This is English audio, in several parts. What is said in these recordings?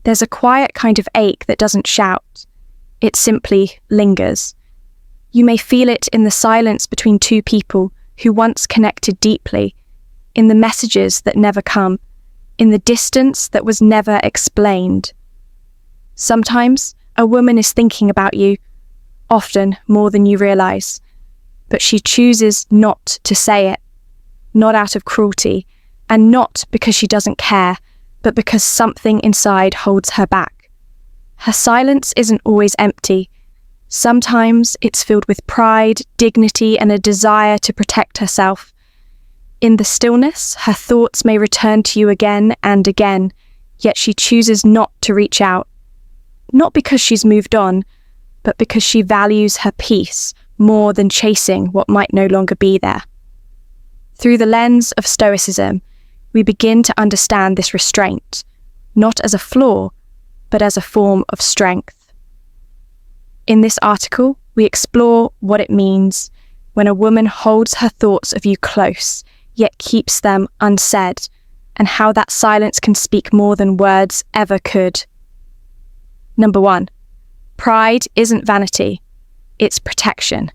There's a quiet kind of ache that doesn't shout. It simply lingers. You may feel it in the silence between two people who once connected deeply, in the messages that never come, in the distance that was never explained. Sometimes a woman is thinking about you, often more than you realize, but she chooses not to say it, not out of cruelty, and not because she doesn't care, but because something inside holds her back. Her silence isn't always empty. Sometimes it's filled with pride, dignity, and a desire to protect herself. In the stillness, her thoughts may return to you again and again, yet she chooses not to reach out. Not because she's moved on, but because she values her peace more than chasing what might no longer be there. Through the lens of Stoicism, we begin to understand this restraint, not as a flaw, but as a form of strength. In this article, we explore what it means when a woman holds her thoughts of you close, yet keeps them unsaid, and how that silence can speak more than words ever could. Number 1, pride isn't vanity, it's protection.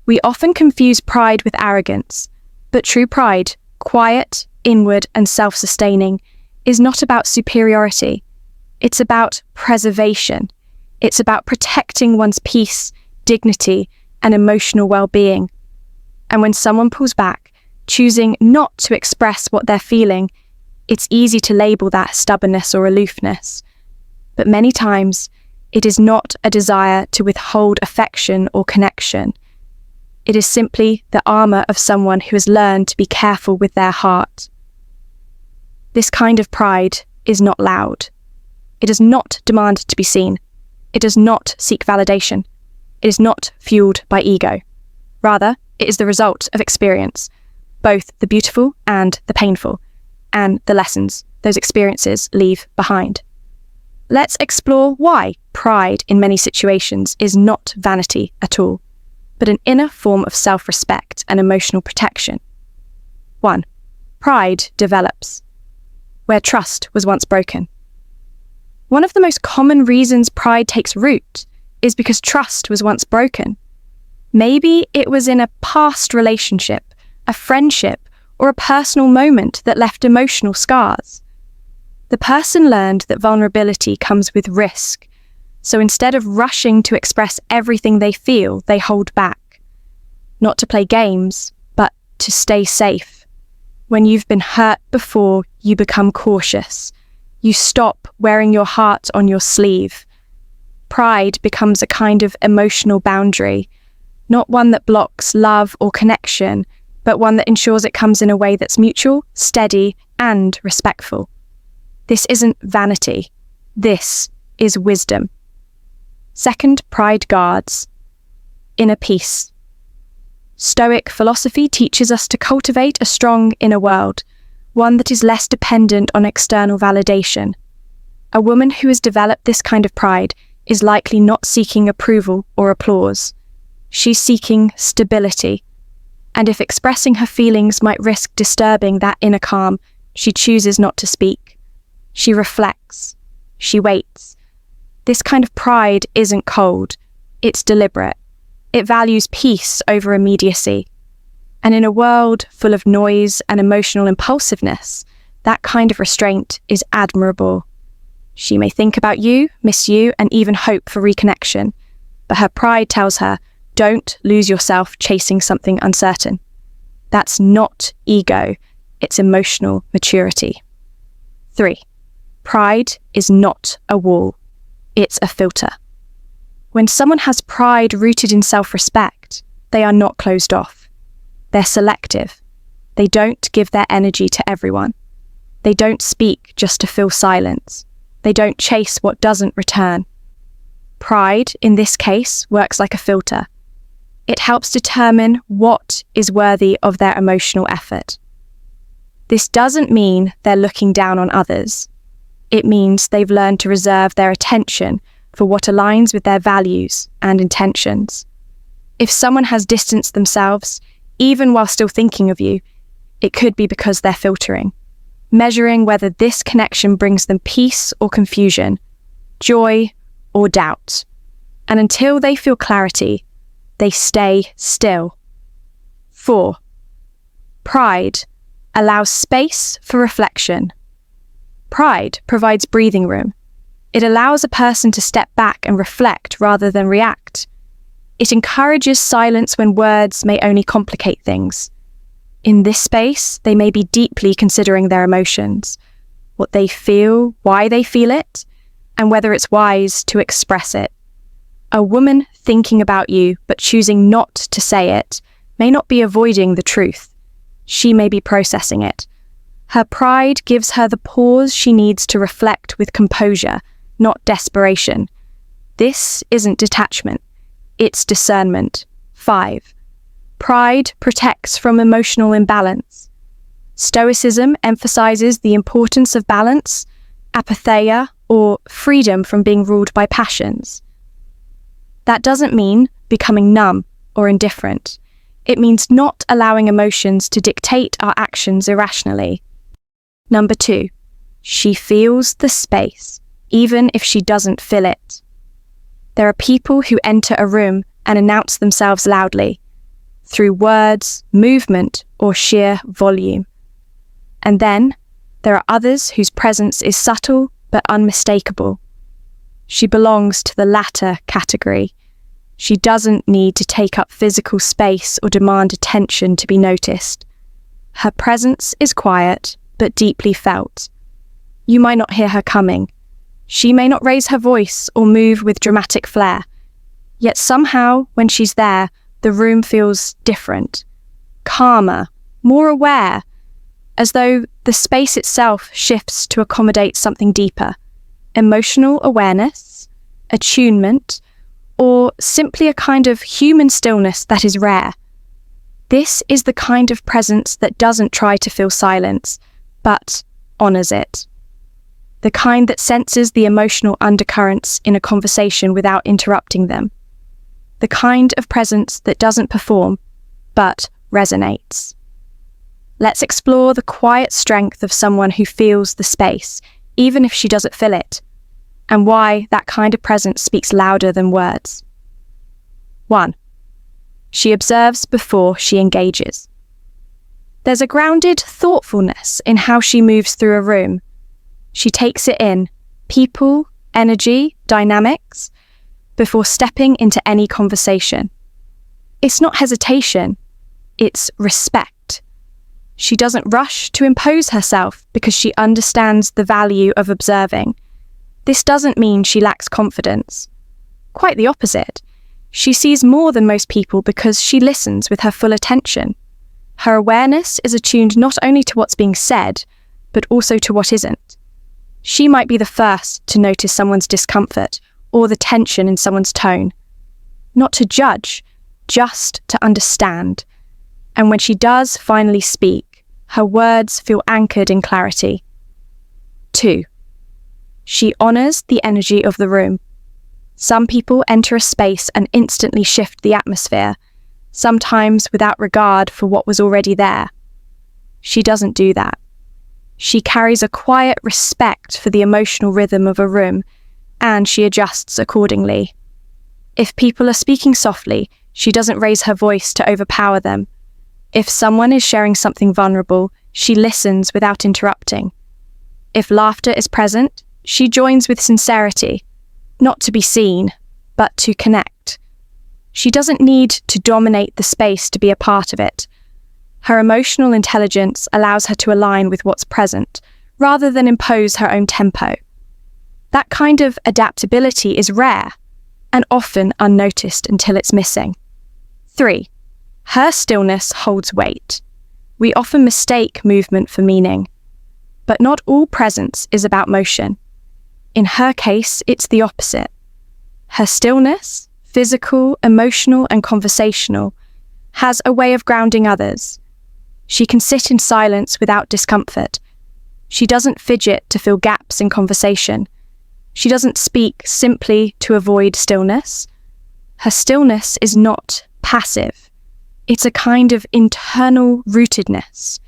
We often confuse pride with arrogance, but true pride, quiet, inward, and self-sustaining, is not about superiority. It's about preservation. It's about protecting one's peace, dignity, and emotional well-being. And when someone pulls back, choosing not to express what they're feeling, it's easy to label that stubbornness or aloofness. But many times, it is not a desire to withhold affection or connection. It is simply the armor of someone who has learned to be careful with their heart. This kind of pride is not loud. It does not demand to be seen. It does not seek validation. It is not fueled by ego. Rather, it is the result of experience, both the beautiful and the painful, and the lessons those experiences leave behind. Let's explore why pride in many situations is not vanity at all, but an inner form of self-respect and emotional protection. 1. Pride develops where trust was once broken. One of the most common reasons pride takes root is because trust was once broken. Maybe it was in a past relationship, a friendship, or a personal moment that left emotional scars. The person learned that vulnerability comes with risk, so instead of rushing to express everything they feel, they hold back. Not to play games, but to stay safe. When you've been hurt before, you become cautious. You stop wearing your heart on your sleeve. Pride becomes a kind of emotional boundary, not one that blocks love or connection, but one that ensures it comes in a way that's mutual, steady, and respectful. This isn't vanity. This is wisdom. 2, pride guards inner peace. Stoic philosophy teaches us to cultivate a strong inner world, one that is less dependent on external validation. A woman who has developed this kind of pride is likely not seeking approval or applause. She's seeking stability. And if expressing her feelings might risk disturbing that inner calm, she chooses not to speak. She reflects. She waits. This kind of pride isn't cold. It's deliberate. It values peace over immediacy. And in a world full of noise and emotional impulsiveness, that kind of restraint is admirable. She may think about you, miss you, and even hope for reconnection, but her pride tells her, don't lose yourself chasing something uncertain. That's not ego, it's emotional maturity. 3. Pride is not a wall, it's a filter. When someone has pride rooted in self-respect, they are not closed off. They're selective. They don't give their energy to everyone. They don't speak just to fill silence. They don't chase what doesn't return. Pride, in this case, works like a filter. It helps determine what is worthy of their emotional effort. This doesn't mean they're looking down on others. It means they've learned to reserve their attention for what aligns with their values and intentions. If someone has distanced themselves, even while still thinking of you, it could be because they're filtering. measuring whether this connection brings them peace or confusion, joy or doubt. And until they feel clarity, they stay still. 4. Pride allows space for reflection. Pride provides breathing room. It allows a person to step back and reflect rather than react. It encourages silence when words may only complicate things. In this space, they may be deeply considering their emotions, what they feel, why they feel it, and whether it's wise to express it. A woman thinking about you but choosing not to say it may not be avoiding the truth. She may be processing it. Her pride gives her the pause she needs to reflect with composure, not desperation. This isn't detachment, it's discernment. 5. Pride protects from emotional imbalance. Stoicism emphasizes the importance of balance, apatheia, or freedom from being ruled by passions. That doesn't mean becoming numb or indifferent. It means not allowing emotions to dictate our actions irrationally. Number 2, she feels the space, even if she doesn't fill it. There are people who enter a room and announce themselves loudly, through words, movement, or sheer volume. And then there are others whose presence is subtle but unmistakable. She belongs to the latter category. She doesn't need to take up physical space or demand attention to be noticed. Her presence is quiet but deeply felt. You might not hear her coming. She may not raise her voice or move with dramatic flair. Yet somehow, when she's there, the room feels different, calmer, more aware, as though the space itself shifts to accommodate something deeper. Emotional awareness, attunement, or simply a kind of human stillness that is rare. This is the kind of presence that doesn't try to fill silence, but honors it. The kind that senses the emotional undercurrents in a conversation without interrupting them. The kind of presence that doesn't perform, but resonates. Let's explore the quiet strength of someone who feels the space, even if she doesn't fill it, and why that kind of presence speaks louder than words. 1. She observes before she engages. There's a grounded thoughtfulness in how she moves through a room. She takes it in, people, energy, dynamics, before stepping into any conversation. It's not hesitation, it's respect. She doesn't rush to impose herself because she understands the value of observing. This doesn't mean she lacks confidence. Quite the opposite. She sees more than most people because she listens with her full attention. Her awareness is attuned not only to what's being said, but also to what isn't. She might be the first to notice someone's discomfort or the tension in someone's tone. Not to judge, just to understand. And when she does finally speak, her words feel anchored in clarity. 2. She honors the energy of the room. Some people enter a space and instantly shift the atmosphere, sometimes without regard for what was already there. She doesn't do that. She carries a quiet respect for the emotional rhythm of a room, and she adjusts accordingly. If people are speaking softly, she doesn't raise her voice to overpower them. If someone is sharing something vulnerable, she listens without interrupting. If laughter is present, she joins with sincerity, not to be seen, but to connect. She doesn't need to dominate the space to be a part of it. Her emotional intelligence allows her to align with what's present, rather than impose her own tempo. That kind of adaptability is rare, and often unnoticed until it's missing. 3. Her stillness holds weight. We often mistake movement for meaning, but not all presence is about motion. In her case, it's the opposite. Her stillness, physical, emotional, and conversational, has a way of grounding others. She can sit in silence without discomfort. She doesn't fidget to fill gaps in conversation. She doesn't speak simply to avoid stillness. Her stillness is not passive. It's a kind of internal rootedness.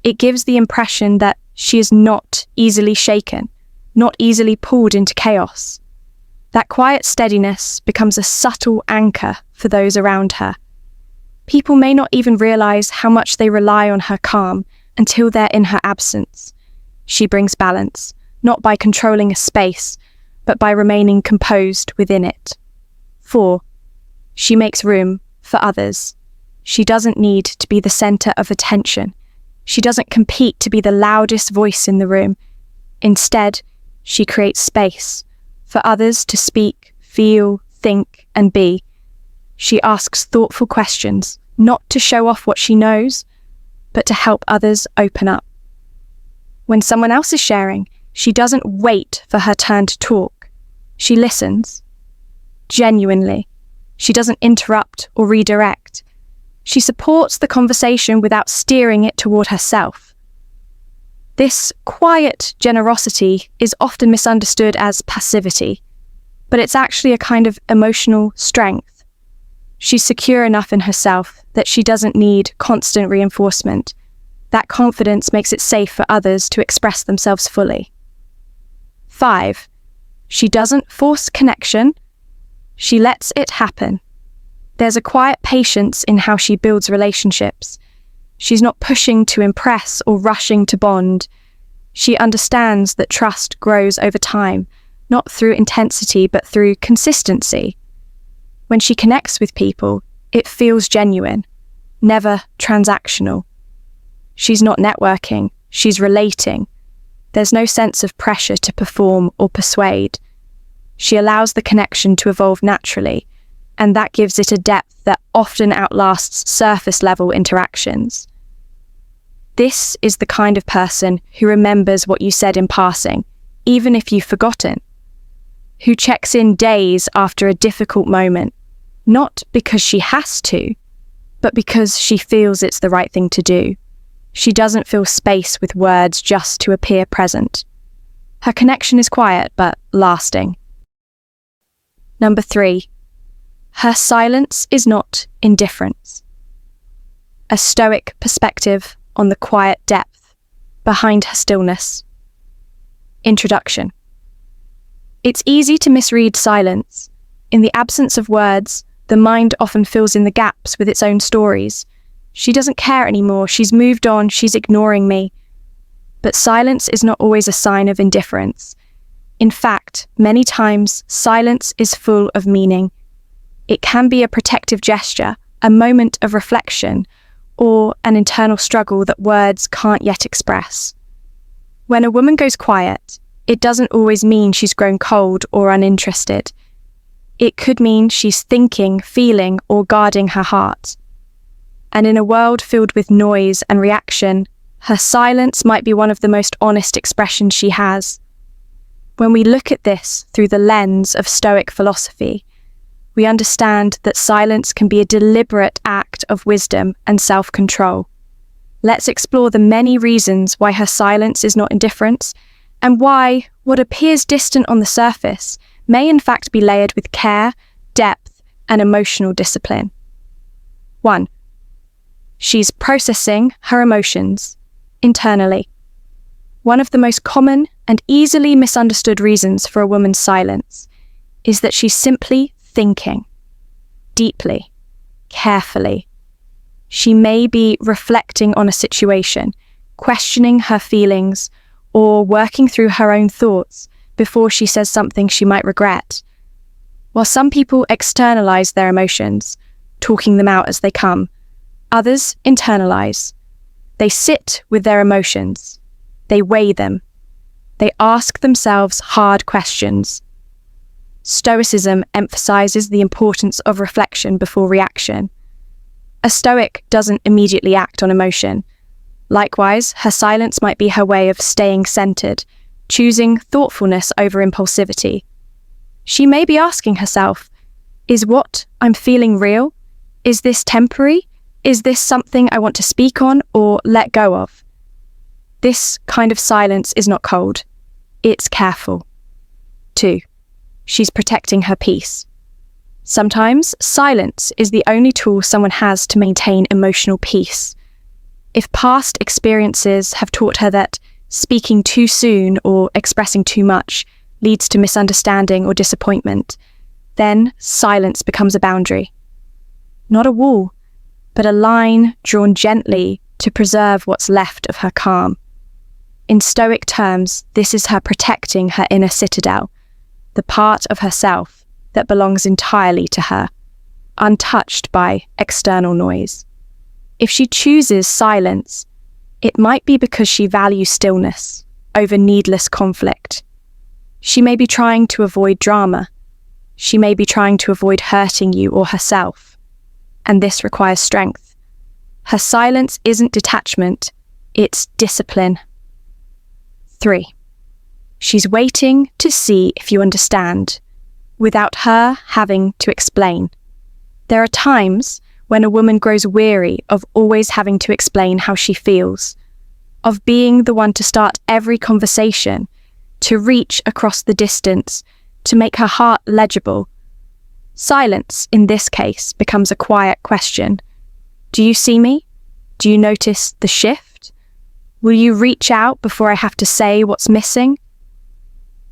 It gives the impression that She is not easily shaken, not easily pulled into chaos. That quiet steadiness becomes a subtle anchor for those around her. People may not even realize how much they rely on her calm until they're in her absence. She brings balance, not by controlling a space, but by remaining composed within it. 4. She makes room for others. She doesn't need to be the center of attention. She doesn't compete to be the loudest voice in the room. Instead, she creates space for others to speak, feel, think, and be. She asks thoughtful questions, not to show off what she knows, but to help others open up. When someone else is sharing, she doesn't wait for her turn to talk. She listens. Genuinely. She doesn't interrupt or redirect. She supports the conversation without steering it toward herself. This quiet generosity is often misunderstood as passivity, but it's actually a kind of emotional strength. She's secure enough in herself that she doesn't need constant reinforcement. That confidence makes it safe for others to express themselves fully. 5. She doesn't force connection. She lets it happen. There's a quiet patience in how she builds relationships. She's not pushing to impress or rushing to bond. She understands that trust grows over time, not through intensity but through consistency. When she connects with people, it feels genuine, never transactional. She's not networking, she's relating. There's no sense of pressure to perform or persuade. She allows the connection to evolve naturally, and that gives it a depth that often outlasts surface-level interactions. This is the kind of person who remembers what you said in passing, even if you've forgotten. Who checks in days after a difficult moment, not because she has to, but because she feels it's the right thing to do. She doesn't fill space with words just to appear present. Her connection is quiet but lasting. Number 3. Her silence is not indifference. A Stoic perspective on the quiet depth behind her stillness. Introduction. It's easy to misread silence. In the absence of words, the mind often fills in the gaps with its own stories. She doesn't care anymore, she's moved on, she's ignoring me. But silence is not always a sign of indifference. In fact, many times, silence is full of meaning. It can be a protective gesture, a moment of reflection, or an internal struggle that words can't yet express. When a woman goes quiet, it doesn't always mean she's grown cold or uninterested. It could mean she's thinking, feeling, or guarding her heart. And in a world filled with noise and reaction, her silence might be one of the most honest expressions she has. When we look at this through the lens of Stoic philosophy, we understand that silence can be a deliberate act of wisdom and self-control. Let's explore the many reasons why her silence is not indifference, and why what appears distant on the surface may in fact be layered with care, depth, and emotional discipline. 1. She's processing her emotions internally. One of the most common and easily misunderstood reasons for a woman's silence is that she's simply thinking deeply, carefully. She may be reflecting on a situation, questioning her feelings, or working through her own thoughts before she says something she might regret. While some people externalize their emotions, talking them out as they come, others internalize. They sit with their emotions. They weigh them. They ask themselves hard questions. Stoicism emphasizes the importance of reflection before reaction. A Stoic doesn't immediately act on emotion. Likewise, her silence might be her way of staying centered, choosing thoughtfulness over impulsivity. She may be asking herself, is what I'm feeling real? Is this temporary? Is this something I want to speak on or let go of? This kind of silence is not cold. It's careful. 2. She's protecting her peace. Sometimes silence is the only tool someone has to maintain emotional peace. If past experiences have taught her that speaking too soon or expressing too much leads to misunderstanding or disappointment, then silence becomes a boundary. Not a wall, but a line drawn gently to preserve what's left of her calm. In Stoic terms, this is her protecting her inner citadel, the part of herself that belongs entirely to her, untouched by external noise. If she chooses silence, it might be because she values stillness over needless conflict. She may be trying to avoid drama. She may be trying to avoid hurting you or herself, and this requires strength. Her silence isn't detachment, it's discipline. 3. She's waiting to see if you understand, without her having to explain. There are times when a woman grows weary of always having to explain how she feels, of being the one to start every conversation, to reach across the distance, to make her heart legible. Silence, in this case, becomes a quiet question. Do you see me? Do you notice the shift? Will you reach out before I have to say what's missing?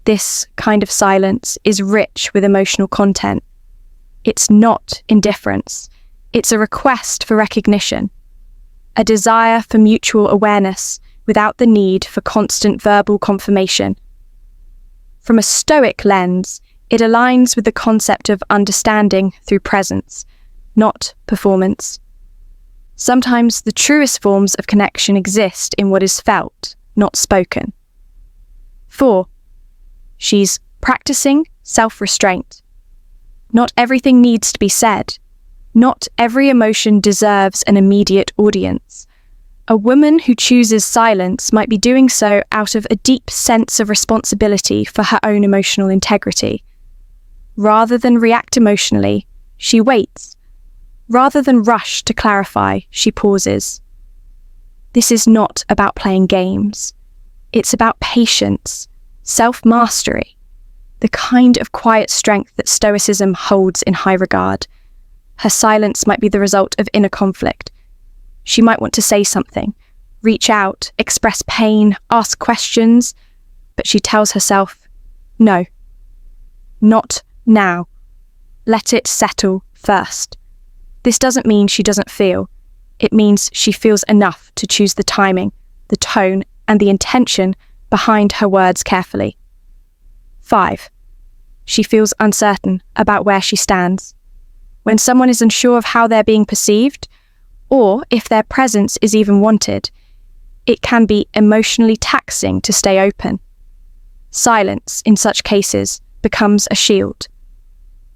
This kind of silence is rich with emotional content. It's not indifference. It's a request for recognition, a desire for mutual awareness without the need for constant verbal confirmation. From a Stoic lens, it aligns with the concept of understanding through presence, not performance. Sometimes the truest forms of connection exist in what is felt, not spoken. 4. She's practicing self-restraint. Not everything needs to be said. Not every emotion deserves an immediate audience. A woman who chooses silence might be doing so out of a deep sense of responsibility for her own emotional integrity. Rather than react emotionally, she waits. Rather than rush to clarify, she pauses. This is not about playing games. It's about patience, self-mastery, the kind of quiet strength that Stoicism holds in high regard. Her silence might be the result of inner conflict. She might want to say something, reach out, express pain, ask questions, but she tells herself, no, not now. Let it settle first. This doesn't mean she doesn't feel. It means she feels enough to choose the timing, the tone, and the intention behind her words carefully. 5. She feels uncertain about where she stands. When someone is unsure of how they're being perceived, or if their presence is even wanted, it can be emotionally taxing to stay open. Silence, in such cases, becomes a shield,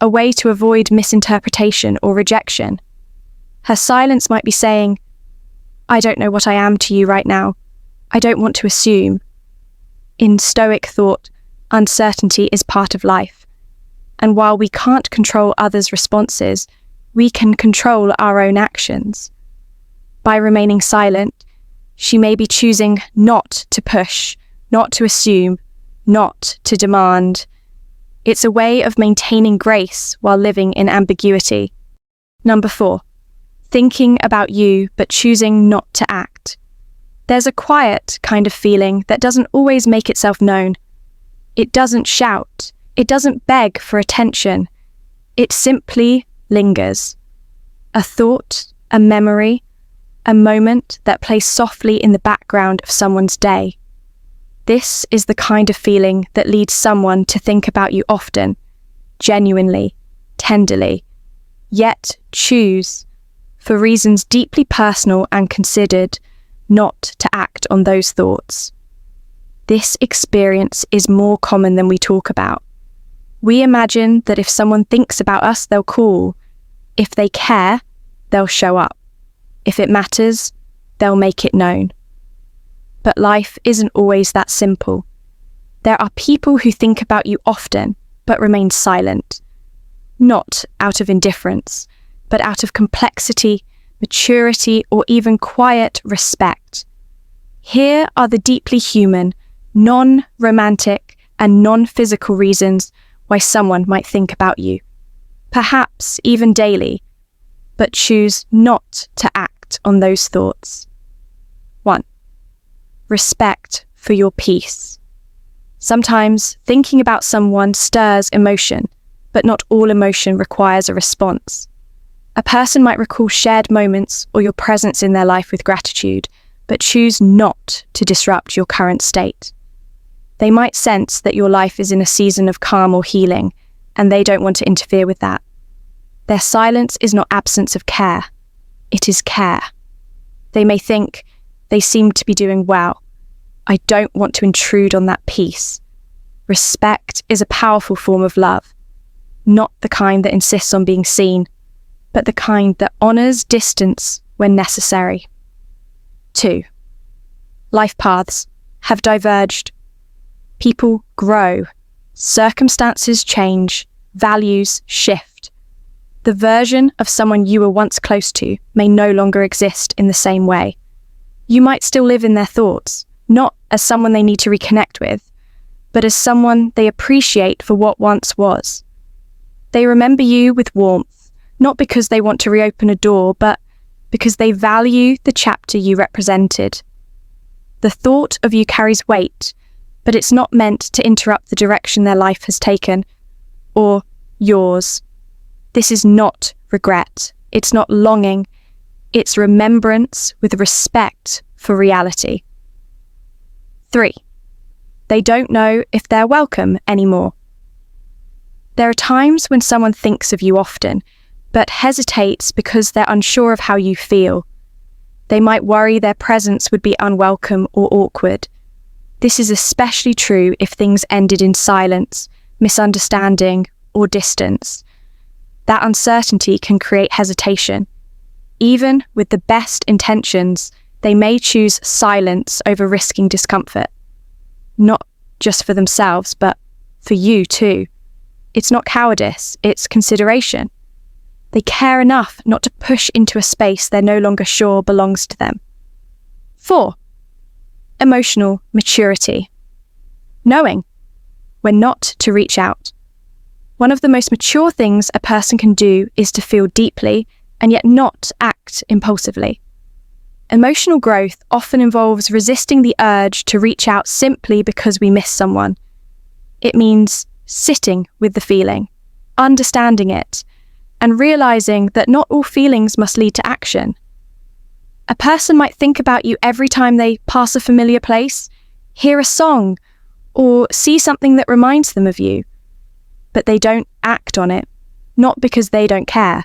a way to avoid misinterpretation or rejection. Her silence might be saying, I don't know what I am to you right now. I don't want to assume. In Stoic thought, uncertainty is part of life. And while we can't control others' responses, we can control our own actions. By remaining silent, she may be choosing not to push, not to assume, not to demand. It's a way of maintaining grace while living in ambiguity. 4. Thinking about you but choosing not to act. There's a quiet kind of feeling that doesn't always make itself known. It doesn't shout. It doesn't beg for attention. It simply lingers. A thought, a memory, a moment that plays softly in the background of someone's day. This is the kind of feeling that leads someone to think about you often, genuinely, tenderly, yet choose, for reasons deeply personal and considered, not to act on those thoughts. This experience is more common than we talk about. We imagine that if someone thinks about us, they'll call. If they care, they'll show up. If it matters, they'll make it known. But life isn't always that simple. There are people who think about you often, but remain silent. Not out of indifference, but out of complexity, maturity, or even quiet respect. Here are the deeply human, non-romantic, and non-physical reasons why someone might think about you, perhaps even daily, but choose not to act on those thoughts. 1. Respect for your peace. Sometimes thinking about someone stirs emotion, but not all emotion requires a response. A person might recall shared moments or your presence in their life with gratitude, but choose not to disrupt your current state. They might sense that your life is in a season of calm or healing, and they don't want to interfere with that. Their silence is not absence of care, it is care. They may think, they seem to be doing well. I don't want to intrude on that peace. Respect is a powerful form of love, not the kind that insists on being seen, but the kind that honours distance when necessary. 2. Life paths have diverged. People grow, circumstances change, values shift. The version of someone you were once close to may no longer exist in the same way. You might still live in their thoughts, not as someone they need to reconnect with, but as someone they appreciate for what once was. They remember you with warmth, not because they want to reopen a door, but because they value the chapter you represented. The thought of you carries weight, but it's not meant to interrupt the direction their life has taken, or yours. This is not regret. It's not longing. It's remembrance with respect for reality. 3. They don't know if they're welcome anymore. There are times when someone thinks of you often, but hesitates because they're unsure of how you feel. They might worry their presence would be unwelcome or awkward. This is especially true if things ended in silence, misunderstanding, or distance. That uncertainty can create hesitation. Even with the best intentions, they may choose silence over risking discomfort. Not just for themselves, but for you too. It's not cowardice, it's consideration. They care enough not to push into a space they're no longer sure belongs to them. 4. Emotional maturity. Knowing when not to reach out. One of the most mature things a person can do is to feel deeply and yet not act impulsively. Emotional growth often involves resisting the urge to reach out simply because we miss someone. It means sitting with the feeling, understanding it, and realizing that not all feelings must lead to action. A person might think about you every time they pass a familiar place, hear a song, or see something that reminds them of you, but they don't act on it, not because they don't care,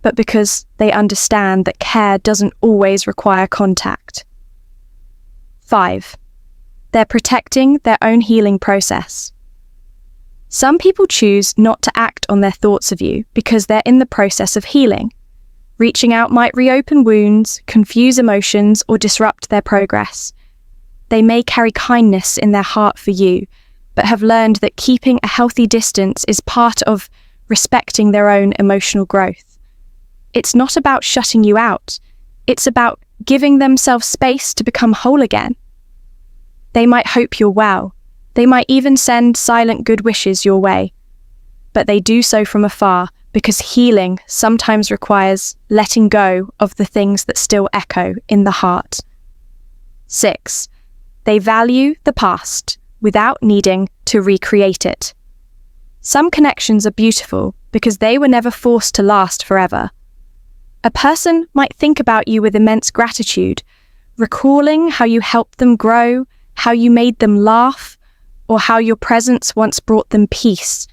but because they understand that care doesn't always require contact. 5. They're protecting their own healing process. Some people choose not to act on their thoughts of you because they're in the process of healing. Reaching out might reopen wounds, confuse emotions, or disrupt their progress. They may carry kindness in their heart for you, but have learned that keeping a healthy distance is part of respecting their own emotional growth. It's not about shutting you out. It's about giving themselves space to become whole again. They might hope you're well. They might even send silent good wishes your way. But they do so from afar because healing sometimes requires letting go of the things that still echo in the heart. 6. They value the past without needing to recreate it. Some connections are beautiful because they were never forced to last forever. A person might think about you with immense gratitude, recalling how you helped them grow, how you made them laugh, or how your presence once brought them peace.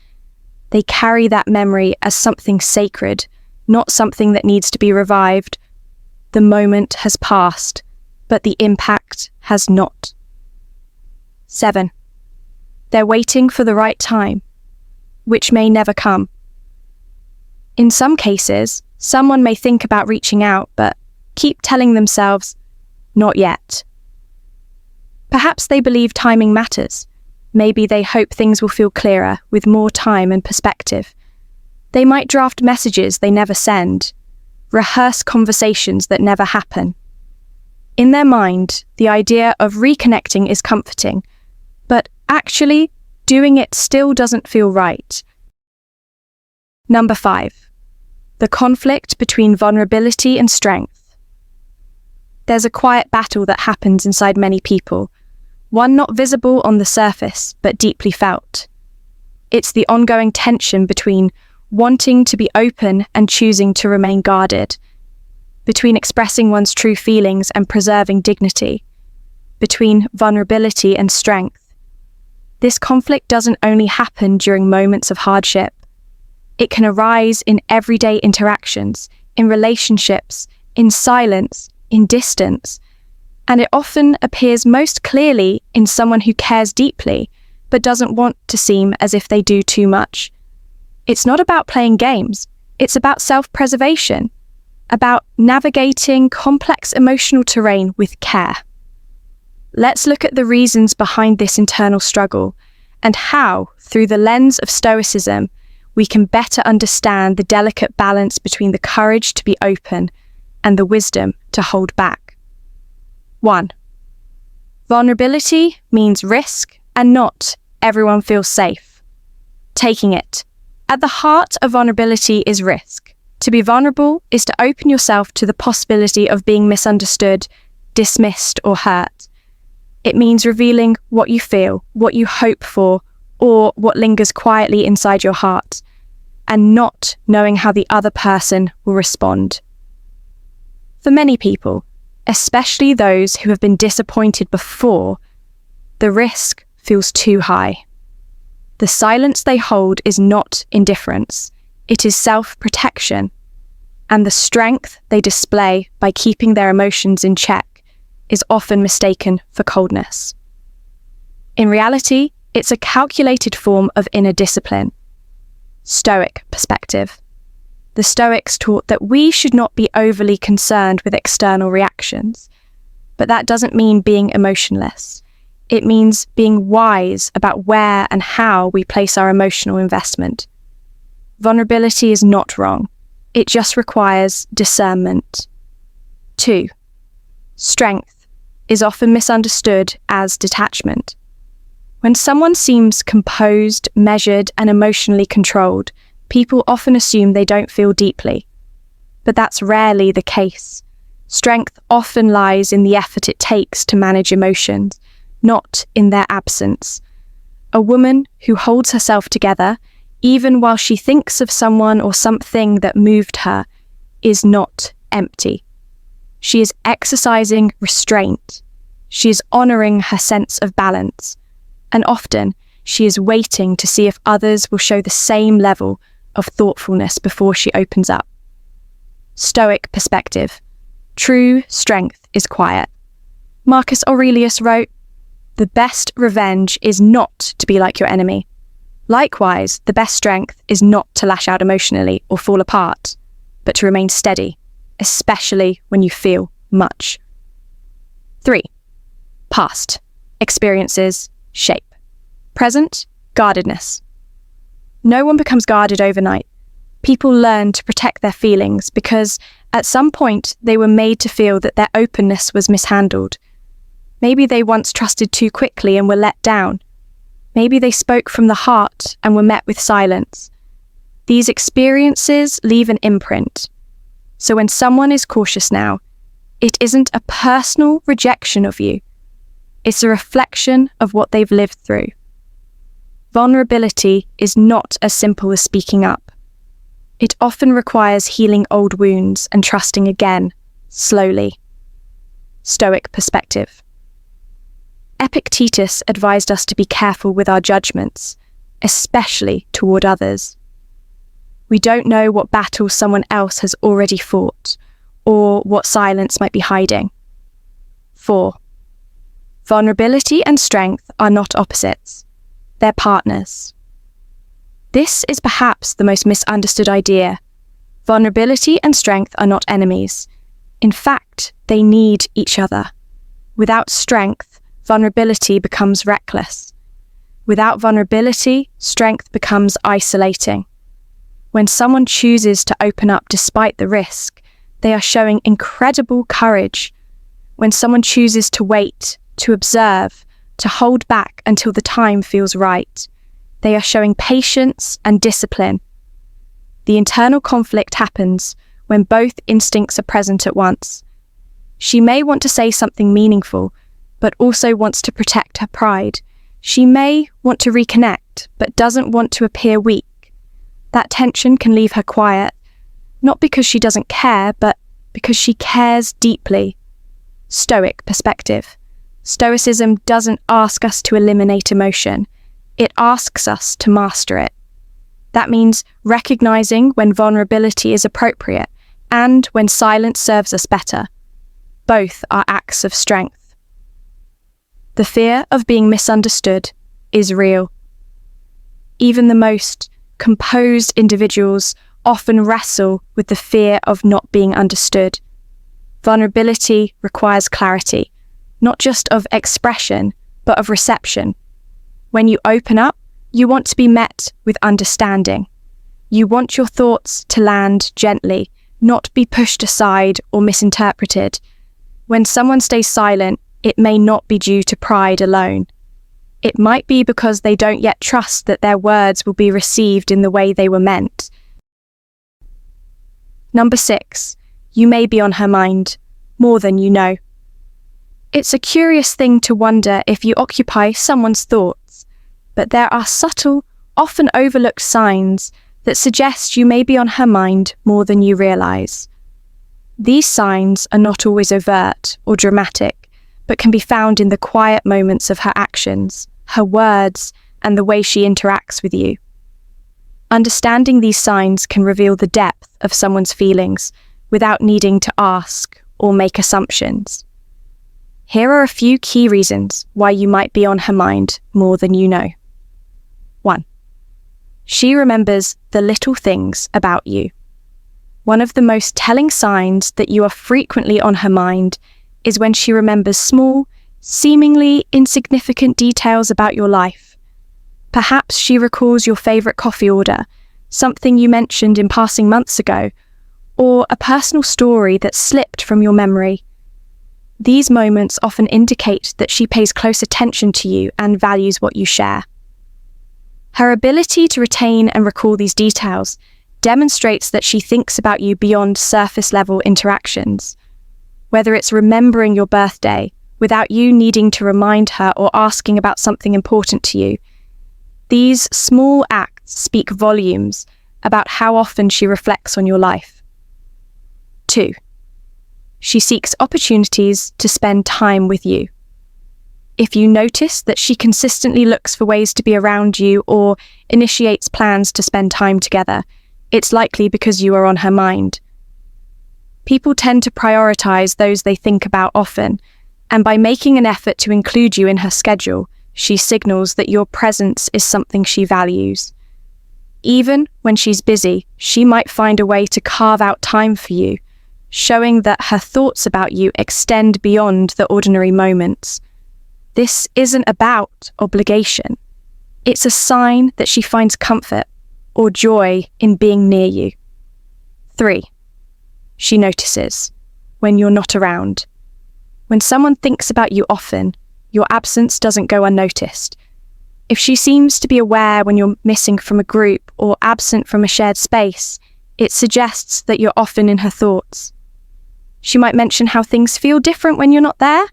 They carry that memory as something sacred, not something that needs to be revived. The moment has passed, but the impact has not. 7. They're waiting for the right time, which may never come. In some cases, someone may think about reaching out, but keep telling themselves, not yet. Perhaps they believe timing matters. Maybe they hope things will feel clearer with more time and perspective. They might draft messages they never send, rehearse conversations that never happen. In their mind, the idea of reconnecting is comforting, but actually, doing it still doesn't feel right. Number 5. The conflict between vulnerability and strength. There's a quiet battle that happens inside many people. one not visible on the surface but deeply felt. It's the ongoing tension between wanting to be open and choosing to remain guarded, between expressing one's true feelings and preserving dignity, between vulnerability and strength. This conflict doesn't only happen during moments of hardship. It can arise in everyday interactions, in relationships, in silence, in distance, and it often appears most clearly in someone who cares deeply but doesn't want to seem as if they do too much. It's not about playing games, it's about self-preservation, about navigating complex emotional terrain with care. Let's look at the reasons behind this internal struggle and how, through the lens of Stoicism, we can better understand the delicate balance between the courage to be open and the wisdom to hold back. 1. Vulnerability means risk, and not everyone feels safe taking it. At the heart of vulnerability is risk. To be vulnerable is to open yourself to the possibility of being misunderstood, dismissed, or hurt. It means revealing what you feel, what you hope for, or what lingers quietly inside your heart, and not knowing how the other person will respond. For many people, especially those who have been disappointed before, the risk feels too high. The silence they hold is not indifference, it is self-protection, and the strength they display by keeping their emotions in check is often mistaken for coldness. In reality, it's a calculated form of inner discipline. Stoic perspective. The Stoics taught that we should not be overly concerned with external reactions, but that doesn't mean being emotionless. It means being wise about where and how we place our emotional investment. Vulnerability is not wrong. It just requires discernment. 2. Strength is often misunderstood as detachment. When someone seems composed, measured, and emotionally controlled, people often assume they don't feel deeply. But that's rarely the case. Strength often lies in the effort it takes to manage emotions, not in their absence. A woman who holds herself together, even while she thinks of someone or something that moved her, is not empty. She is exercising restraint. She is honoring her sense of balance. And often, she is waiting to see if others will show the same level of thoughtfulness before she opens up. Stoic perspective. True strength is quiet. Marcus Aurelius wrote, "The best revenge is not to be like your enemy. Likewise, the best strength is not to lash out emotionally or fall apart, but to remain steady, especially when you feel much." 3. Past experiences shape. Present, guardedness. No one becomes guarded overnight. People learn to protect their feelings because at some point they were made to feel that their openness was mishandled. Maybe they once trusted too quickly and were let down. Maybe they spoke from the heart and were met with silence. These experiences leave an imprint. So when someone is cautious now, it isn't a personal rejection of you. It's a reflection of what they've lived through. Vulnerability is not as simple as speaking up. It often requires healing old wounds and trusting again, slowly. Stoic perspective. Epictetus advised us to be careful with our judgments, especially toward others. We don't know what battle someone else has already fought, or what silence might be hiding. 4. Vulnerability and strength are not opposites. They're partners. This is perhaps the most misunderstood idea. Vulnerability and strength are not enemies. In fact, they need each other. Without strength, vulnerability becomes reckless. Without vulnerability, strength becomes isolating. When someone chooses to open up despite the risk, they are showing incredible courage. When someone chooses to wait, to observe, to hold back until the time feels right, they are showing patience and discipline. The internal conflict happens when both instincts are present at once. She may want to say something meaningful, but also wants to protect her pride. She may want to reconnect, but doesn't want to appear weak. That tension can leave her quiet, not because she doesn't care, but because she cares deeply. Stoic perspective. Stoicism doesn't ask us to eliminate emotion. It asks us to master it. That means recognizing when vulnerability is appropriate and when silence serves us better. Both are acts of strength. The fear of being misunderstood is real. Even the most composed individuals often wrestle with the fear of not being understood. Vulnerability requires clarity, not just of expression, but of reception. When you open up, you want to be met with understanding. You want your thoughts to land gently, not be pushed aside or misinterpreted. When someone stays silent, it may not be due to pride alone. It might be because they don't yet trust that their words will be received in the way they were meant. Number 6, you may be on her mind, more than you know. It's a curious thing to wonder if you occupy someone's thoughts, but there are subtle, often overlooked signs that suggest you may be on her mind more than you realize. These signs are not always overt or dramatic, but can be found in the quiet moments of her actions, her words, and the way she interacts with you. Understanding these signs can reveal the depth of someone's feelings without needing to ask or make assumptions. Here are a few key reasons why you might be on her mind more than you know. 1. She remembers the little things about you. One of the most telling signs that you are frequently on her mind is when she remembers small, seemingly insignificant details about your life. Perhaps she recalls your favorite coffee order, something you mentioned in passing months ago, or a personal story that slipped from your memory. These moments often indicate that she pays close attention to you and values what you share. Her ability to retain and recall these details demonstrates that she thinks about you beyond surface-level interactions. Whether it's remembering your birthday without you needing to remind her or asking about something important to you, these small acts speak volumes about how often she reflects on your life. 2. She seeks opportunities to spend time with you. If you notice that she consistently looks for ways to be around you or initiates plans to spend time together, it's likely because you are on her mind. People tend to prioritize those they think about often, and by making an effort to include you in her schedule, she signals that your presence is something she values. Even when she's busy, she might find a way to carve out time for you, showing that her thoughts about you extend beyond the ordinary moments. This isn't about obligation. It's a sign that she finds comfort or joy in being near you. 3. She notices when you're not around. When someone thinks about you often, your absence doesn't go unnoticed. If she seems to be aware when you're missing from a group or absent from a shared space, it suggests that you're often in her thoughts. She might mention how things feel different when you're not there,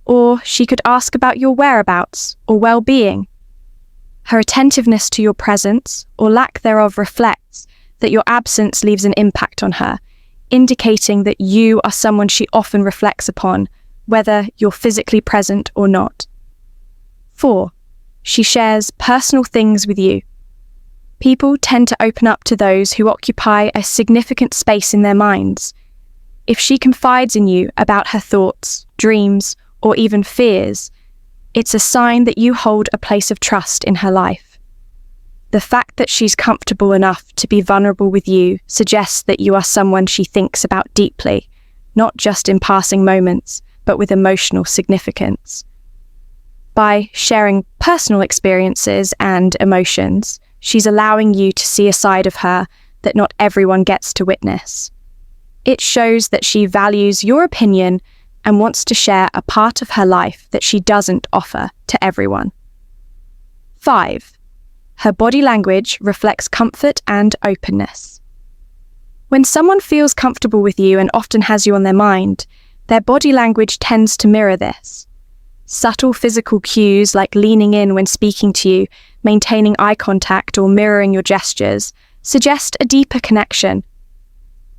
or she could ask about your whereabouts or well-being. Her attentiveness to your presence or lack thereof reflects that your absence leaves an impact on her, indicating that you are someone she often reflects upon, whether you're physically present or not. 4. She shares personal things with you. People tend to open up to those who occupy a significant space in their minds. If she confides in you about her thoughts, dreams, or even fears, it's a sign that you hold a place of trust in her life. The fact that she's comfortable enough to be vulnerable with you suggests that you are someone she thinks about deeply, not just in passing moments, but with emotional significance. By sharing personal experiences and emotions, she's allowing you to see a side of her that not everyone gets to witness. It shows that she values your opinion and wants to share a part of her life that she doesn't offer to everyone. 5. Her body language reflects comfort and openness. When someone feels comfortable with you and often has you on their mind, their body language tends to mirror this. Subtle physical cues like leaning in when speaking to you, maintaining eye contact, or mirroring your gestures suggest a deeper connection.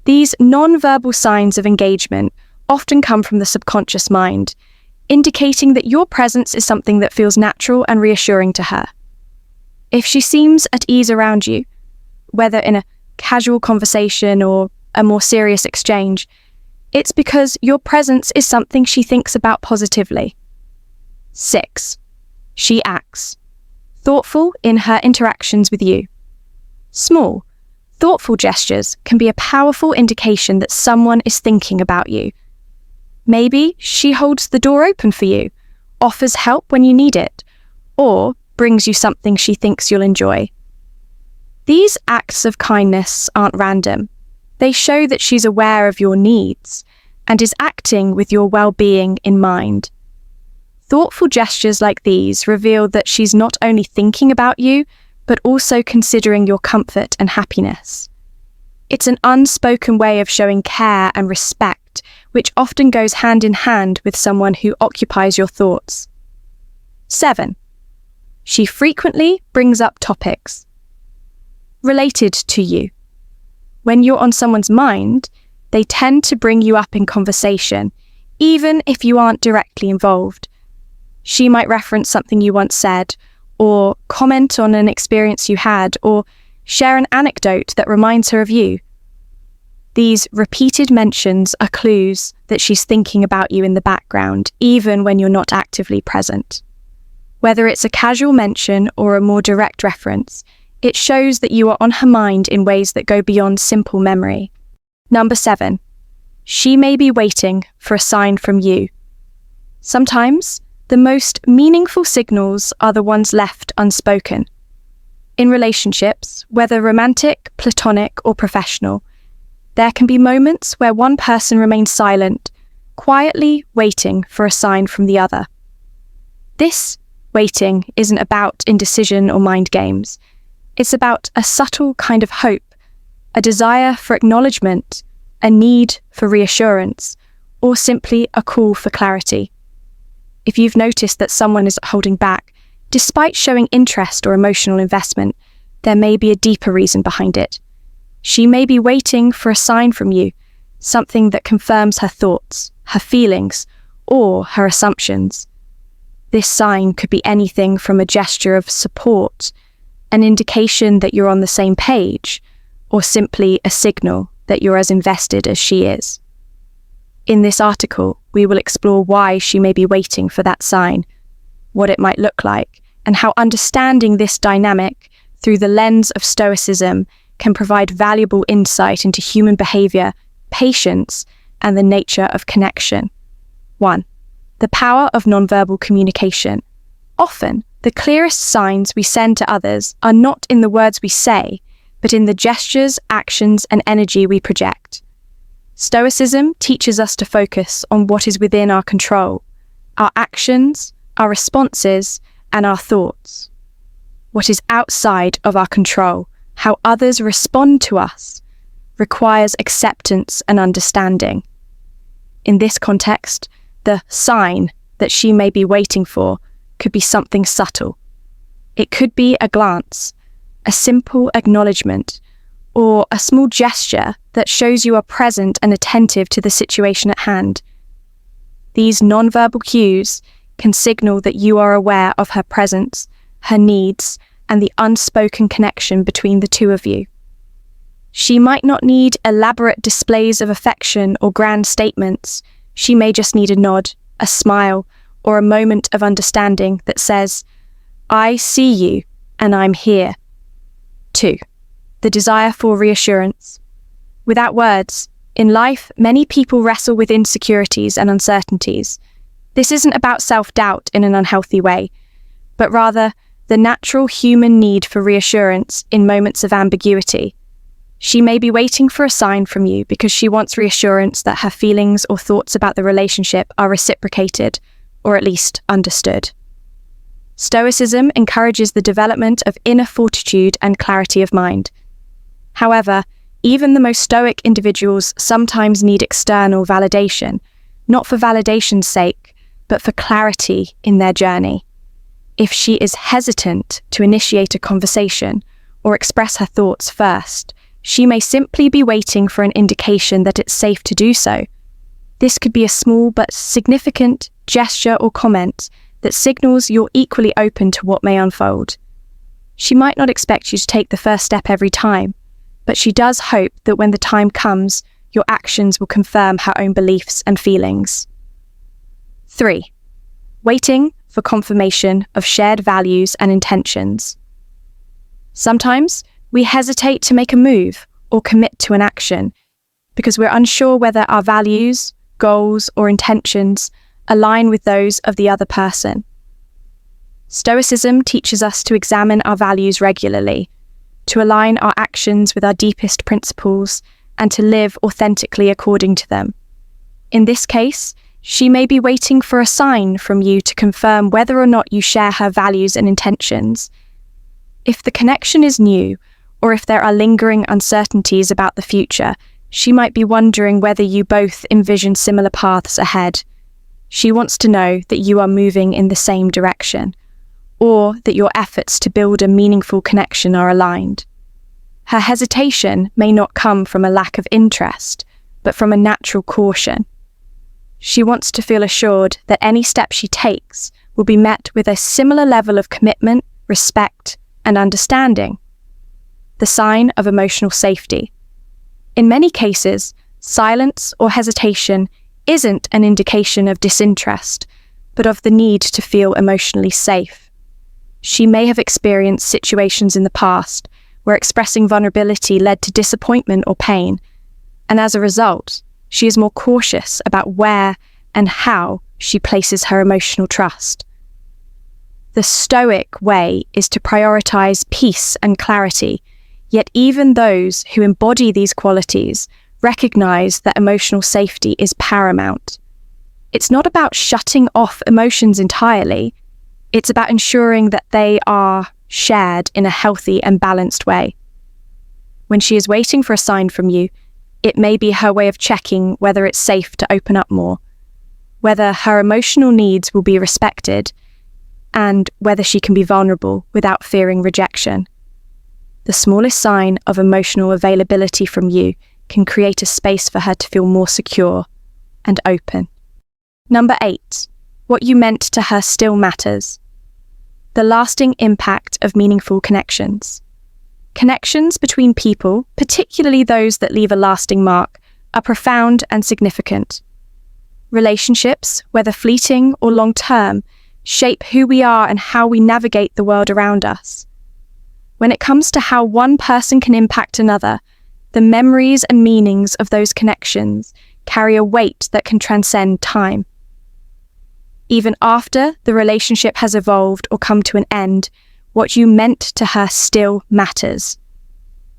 These non-verbal signs of engagement often come from the subconscious mind, indicating that your presence is something that feels natural and reassuring to her. If she seems at ease around you, whether in a casual conversation or a more serious exchange, it's because your presence is something she thinks about positively. 6. She acts. Thoughtful in her interactions with you. Small, thoughtful gestures can be a powerful indication that someone is thinking about you. Maybe she holds the door open for you, offers help when you need it, or brings you something she thinks you'll enjoy. These acts of kindness aren't random. They show that she's aware of your needs and is acting with your well-being in mind. Thoughtful gestures like these reveal that she's not only thinking about you, but also considering your comfort and happiness. It's an unspoken way of showing care and respect, which often goes hand in hand with someone who occupies your thoughts. 7. She frequently brings up topics related to you. When you're on someone's mind, they tend to bring you up in conversation, even if you aren't directly involved. She might reference something you once said, or comment on an experience you had, or share an anecdote that reminds her of you. These repeated mentions are clues that she's thinking about you in the background, even when you're not actively present. Whether it's a casual mention or a more direct reference, it shows that you are on her mind in ways that go beyond simple memory. Number 7. She may be waiting for a sign from you. Sometimes, the most meaningful signals are the ones left unspoken. In relationships, whether romantic, platonic, or professional, there can be moments where one person remains silent, quietly waiting for a sign from the other. This waiting isn't about indecision or mind games. It's about a subtle kind of hope, a desire for acknowledgement, a need for reassurance, or simply a call for clarity. If you've noticed that someone is holding back, despite showing interest or emotional investment, there may be a deeper reason behind it. She may be waiting for a sign from you, something that confirms her thoughts, her feelings, or her assumptions. This sign could be anything from a gesture of support, an indication that you're on the same page, or simply a signal that you're as invested as she is. In this article, we will explore why she may be waiting for that sign, what it might look like, and how understanding this dynamic through the lens of Stoicism can provide valuable insight into human behavior, patience, and the nature of connection. 1. The power of nonverbal communication. Often, the clearest signs we send to others are not in the words we say, but in the gestures, actions, and energy we project. Stoicism teaches us to focus on what is within our control, our actions, our responses, and our thoughts. What is outside of our control, how others respond to us, requires acceptance and understanding. In this context, the sign that she may be waiting for could be something subtle. It could be a glance, a simple acknowledgement, or a small gesture that shows you are present and attentive to the situation at hand. These nonverbal cues can signal that you are aware of her presence, her needs, and the unspoken connection between the two of you. She might not need elaborate displays of affection or grand statements. She may just need a nod, a smile, or a moment of understanding that says, "I see you, and I'm here." 2. The desire for reassurance. Without words, in life, many people wrestle with insecurities and uncertainties. This isn't about self-doubt in an unhealthy way, but rather the natural human need for reassurance in moments of ambiguity. She may be waiting for a sign from you because she wants reassurance that her feelings or thoughts about the relationship are reciprocated, or at least understood. Stoicism encourages the development of inner fortitude and clarity of mind. However, even the most stoic individuals sometimes need external validation, not for validation's sake, but for clarity in their journey. If she is hesitant to initiate a conversation or express her thoughts first, she may simply be waiting for an indication that it's safe to do so. This could be a small but significant gesture or comment that signals you're equally open to what may unfold. She might not expect you to take the first step every time, but she does hope that when the time comes, your actions will confirm her own beliefs and feelings. 3. Waiting for confirmation of shared values and intentions. Sometimes we hesitate to make a move or commit to an action because we're unsure whether our values, goals, or intentions align with those of the other person. Stoicism teaches us to examine our values regularly, to align our actions with our deepest principles, and to live authentically according to them. In this case, she may be waiting for a sign from you to confirm whether or not you share her values and intentions. If the connection is new, or if there are lingering uncertainties about the future, she might be wondering whether you both envision similar paths ahead. She wants to know that you are moving in the same direction, or that your efforts to build a meaningful connection are aligned. Her hesitation may not come from a lack of interest, but from a natural caution. She wants to feel assured that any step she takes will be met with a similar level of commitment, respect, and understanding. The sign of emotional safety. In many cases, silence or hesitation isn't an indication of disinterest, but of the need to feel emotionally safe. She may have experienced situations in the past where expressing vulnerability led to disappointment or pain, and as a result, she is more cautious about where and how she places her emotional trust. The Stoic way is to prioritize peace and clarity, yet even those who embody these qualities recognize that emotional safety is paramount. It's not about shutting off emotions entirely, it's about ensuring that they are shared in a healthy and balanced way. When she is waiting for a sign from you, it may be her way of checking whether it's safe to open up more, whether her emotional needs will be respected, and whether she can be vulnerable without fearing rejection. The smallest sign of emotional availability from you can create a space for her to feel more secure and open. Number 8. What you meant to her still matters. The lasting impact of meaningful connections. Connections between people, particularly those that leave a lasting mark, are profound and significant. Relationships, whether fleeting or long-term, shape who we are and how we navigate the world around us. When it comes to how one person can impact another, the memories and meanings of those connections carry a weight that can transcend time. Even after the relationship has evolved or come to an end, what you meant to her still matters.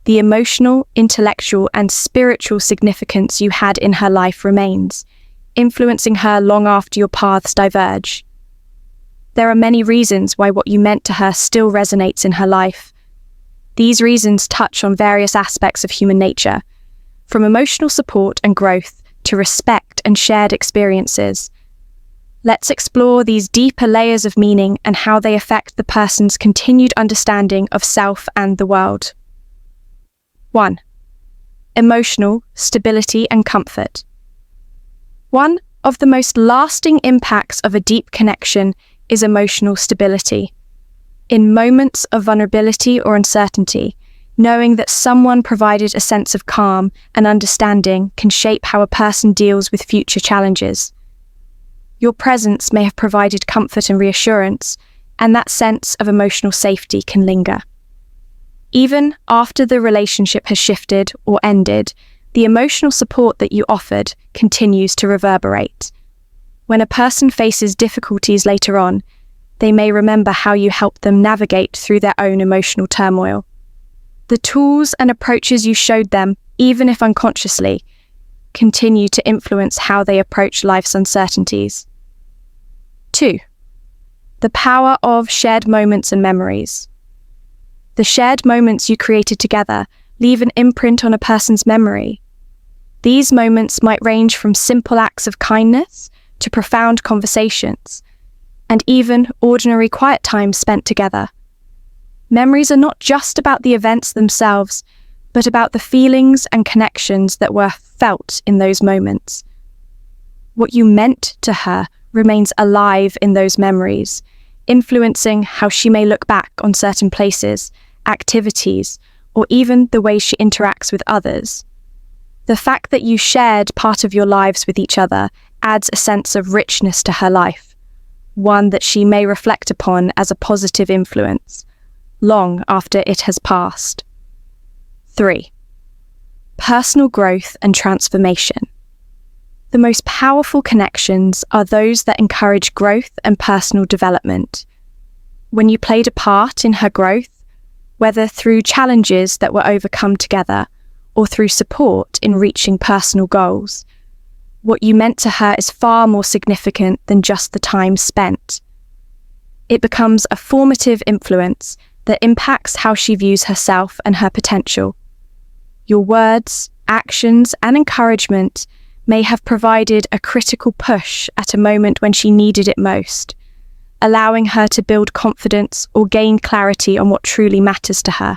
The emotional, intellectual, and spiritual significance you had in her life remains, influencing her long after your paths diverge. There are many reasons why what you meant to her still resonates in her life. These reasons touch on various aspects of human nature, from emotional support and growth to respect and shared experiences. Let's explore these deeper layers of meaning and how they affect the person's continued understanding of self and the world. 1. Emotional stability and comfort. One of the most lasting impacts of a deep connection is emotional stability. In moments of vulnerability or uncertainty, knowing that someone provided a sense of calm and understanding can shape how a person deals with future challenges. Your presence may have provided comfort and reassurance, and that sense of emotional safety can linger. Even after the relationship has shifted or ended, the emotional support that you offered continues to reverberate. When a person faces difficulties later on, they may remember how you helped them navigate through their own emotional turmoil. The tools and approaches you showed them, even if unconsciously, continue to influence how they approach life's uncertainties. 2. The power of shared moments and memories. The shared moments you created together leave an imprint on a person's memory. These moments might range from simple acts of kindness to profound conversations, and even ordinary quiet time spent together. Memories are not just about the events themselves, but about the feelings and connections that were felt in those moments. What you meant to her remains alive in those memories, influencing how she may look back on certain places, activities, or even the way she interacts with others. The fact that you shared part of your lives with each other adds a sense of richness to her life, one that she may reflect upon as a positive influence, long after it has passed. 3. Personal growth and transformation. The most powerful connections are those that encourage growth and personal development. When you played a part in her growth, whether through challenges that were overcome together or through support in reaching personal goals, what you meant to her is far more significant than just the time spent. It becomes a formative influence that impacts how she views herself and her potential. Your words, actions, and encouragement may have provided a critical push at a moment when she needed it most, allowing her to build confidence or gain clarity on what truly matters to her.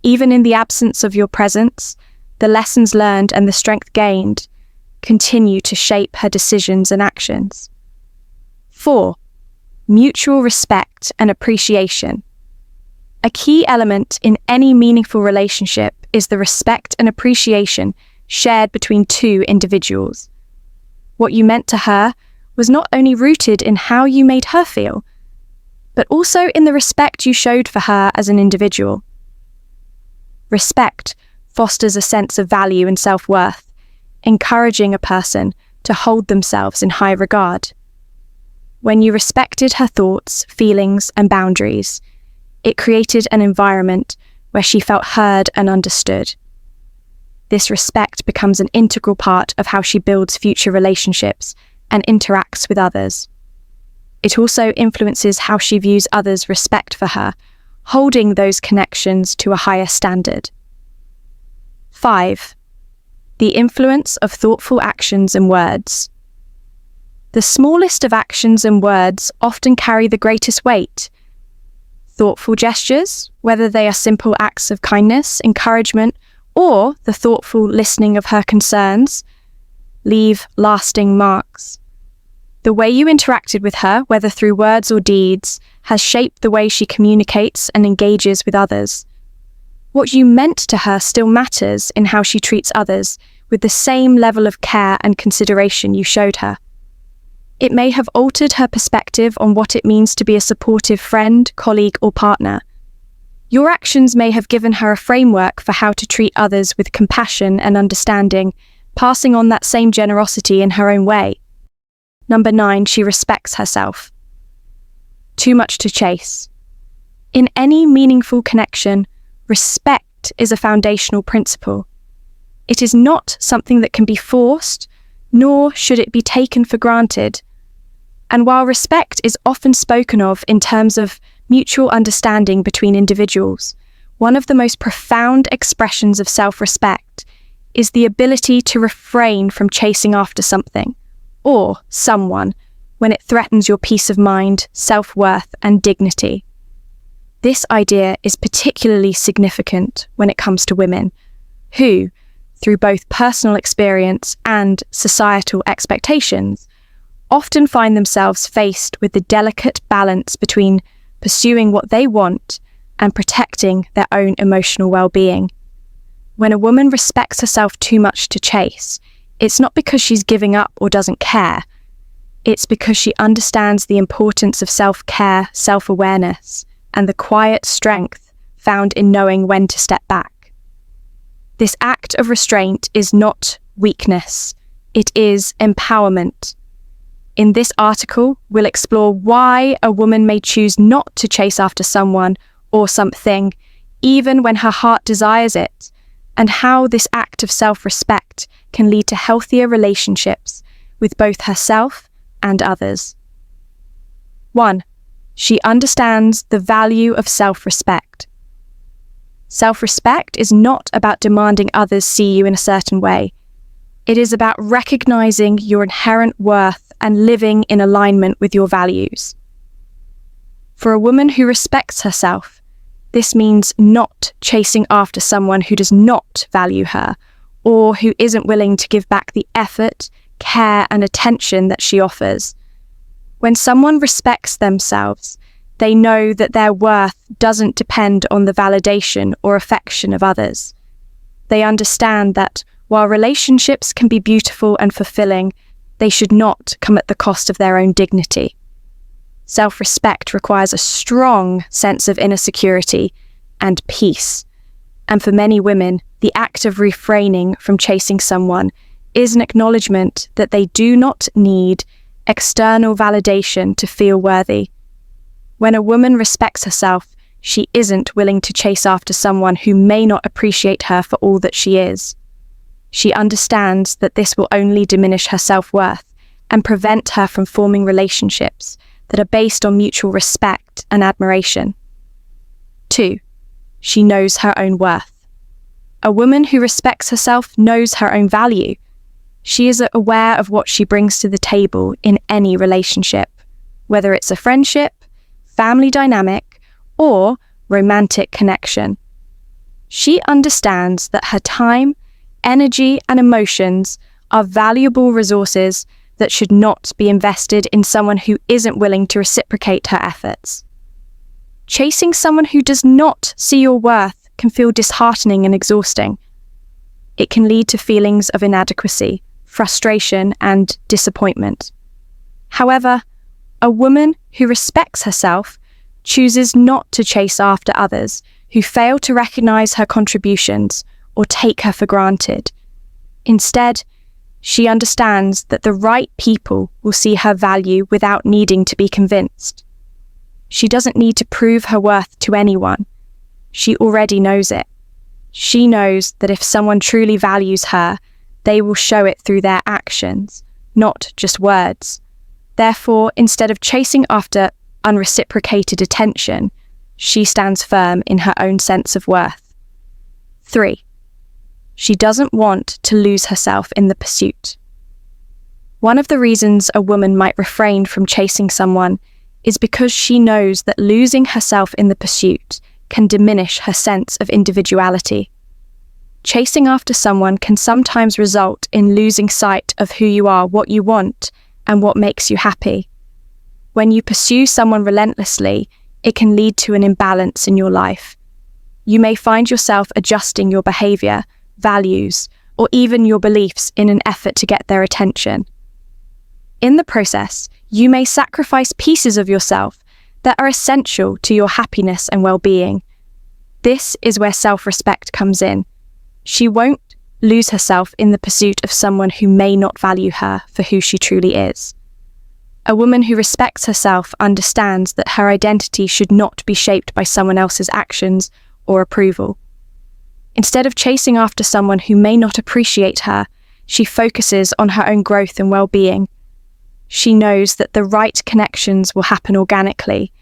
Even in the absence of your presence, the lessons learned and the strength gained continue to shape her decisions and actions. 4. Mutual respect and appreciation. A key element in any meaningful relationship is the respect and appreciation shared between two individuals. What you meant to her was not only rooted in how you made her feel, but also in the respect you showed for her as an individual. Respect fosters a sense of value and self-worth, encouraging a person to hold themselves in high regard. When you respected her thoughts, feelings, and boundaries, it created an environment where she felt heard and understood. This respect becomes an integral part of how she builds future relationships and interacts with others. It also influences how she views others' respect for her, holding those connections to a higher standard. 5. The influence of thoughtful actions and words. The smallest of actions and words often carry the greatest weight. Thoughtful gestures, whether they are simple acts of kindness, encouragement, or the thoughtful listening of her concerns, leave lasting marks. The way you interacted with her, whether through words or deeds, has shaped the way she communicates and engages with others. What you meant to her still matters in how she treats others with the same level of care and consideration you showed her. It may have altered her perspective on what it means to be a supportive friend, colleague, or partner. Your actions may have given her a framework for how to treat others with compassion and understanding, passing on that same generosity in her own way. 9, she respects herself. Too much to chase. In any meaningful connection, respect is a foundational principle. It is not something that can be forced, nor should it be taken for granted. And while respect is often spoken of in terms of mutual understanding between individuals, one of the most profound expressions of self-respect is the ability to refrain from chasing after something, or someone, when it threatens your peace of mind, self-worth, and dignity. This idea is particularly significant when it comes to women, who, through both personal experience and societal expectations, often find themselves faced with the delicate balance between pursuing what they want and protecting their own emotional well-being. When a woman respects herself too much to chase, it's not because she's giving up or doesn't care. It's because she understands the importance of self-care, self-awareness, and the quiet strength found in knowing when to step back. This act of restraint is not weakness, it is empowerment. In this article, we'll explore why a woman may choose not to chase after someone or something, even when her heart desires it, and how this act of self-respect can lead to healthier relationships with both herself and others. 1. She understands the value of self-respect. Self-respect is not about demanding others see you in a certain way. It is about recognizing your inherent worth and living in alignment with your values. For a woman who respects herself, this means not chasing after someone who does not value her or who isn't willing to give back the effort, care, and attention that she offers. When someone respects themselves, they know that their worth doesn't depend on the validation or affection of others. They understand that while relationships can be beautiful and fulfilling, they should not come at the cost of their own dignity. Self-respect requires a strong sense of inner security and peace. And for many women, the act of refraining from chasing someone is an acknowledgement that they do not need external validation to feel worthy. When a woman respects herself, she isn't willing to chase after someone who may not appreciate her for all that she is. She understands that this will only diminish her self-worth and prevent her from forming relationships that are based on mutual respect and admiration. 2. She knows her own worth. A woman who respects herself knows her own value. She is aware of what she brings to the table in any relationship, whether it's a friendship, family dynamic, or romantic connection. She understands that her time, energy, and emotions are valuable resources that should not be invested in someone who isn't willing to reciprocate her efforts. Chasing someone who does not see your worth can feel disheartening and exhausting. It can lead to feelings of inadequacy, frustration, and disappointment. However, a woman who respects herself chooses not to chase after others who fail to recognize her contributions or take her for granted. Instead, she understands that the right people will see her value without needing to be convinced. She doesn't need to prove her worth to anyone. She already knows it. She knows that if someone truly values her, they will show it through their actions, not just words. Therefore, instead of chasing after unreciprocated attention, she stands firm in her own sense of worth. 3. She doesn't want to lose herself in the pursuit. One of the reasons a woman might refrain from chasing someone is because she knows that losing herself in the pursuit can diminish her sense of individuality. Chasing after someone can sometimes result in losing sight of who you are, what you want, and what makes you happy. When you pursue someone relentlessly, it can lead to an imbalance in your life. You may find yourself adjusting your behavior, values, or even your beliefs in an effort to get their attention. In the process, you may sacrifice pieces of yourself that are essential to your happiness and well-being. This is where self-respect comes in. She won't lose herself in the pursuit of someone who may not value her for who she truly is. A woman who respects herself understands that her identity should not be shaped by someone else's actions or approval. Instead of chasing after someone who may not appreciate her, she focuses on her own growth and well-being. She knows that the right connections will happen organically,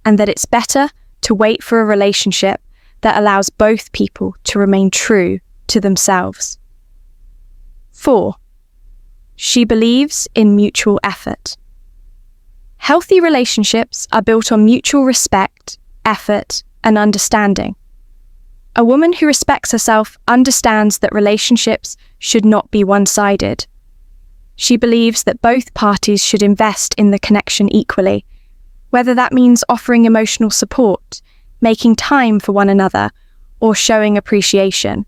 and that it's better to wait for a relationship that allows both people to remain true to themselves. 4. She believes in mutual effort. Healthy relationships are built on mutual respect, effort, and understanding. A woman who respects herself understands that relationships should not be one-sided. She believes that both parties should invest in the connection equally, whether that means offering emotional support, making time for one another, or showing appreciation.